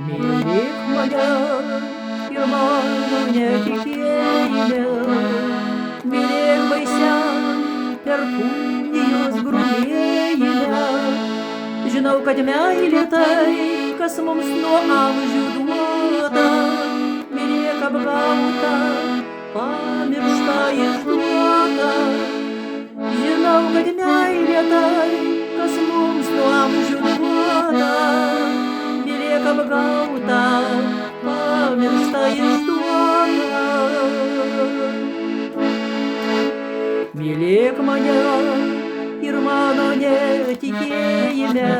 Mylėk mane ir mano netikėjime, mylėk baisiam perkūnijos grumėjime. Žinau, kad meilė tai, kas mums nuo amžių duota, mylėk apgautą, pamirštą išduotą. Žinau, kad meilė tai, kas mums nuo amžių duota, mylėk apgautą, pamirštą išduotą. Mylėk mane ir mano netikėjime,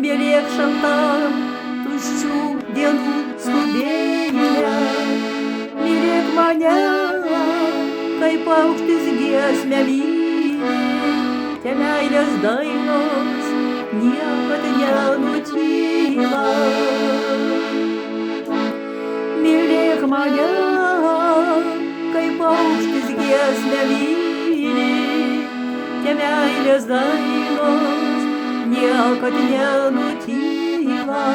mylėk šaltam tuščių dienų skubėjime. Mylėk mane, kaip paukštis giesmę myli, te meilės dainos niekad nenutyla. Mylėk mane, kaip paukštis giesmę myli, te meilės dainos niekad nenutyla.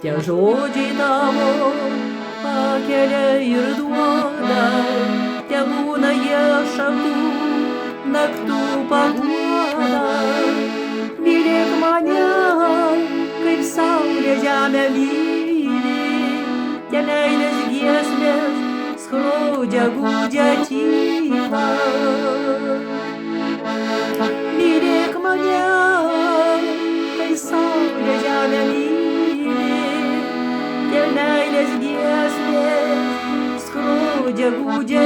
Tie žodžiai tavo pakelia ir duoda, te būna jie šakų naktų paguoda. Mylėk mane, kaip saulė žemę myli, te meilės giesmės skrodžia gūdžią tylą. Mylėk mane, kai saulė žemę myli, te meilės giesmės skrodžia gūdžią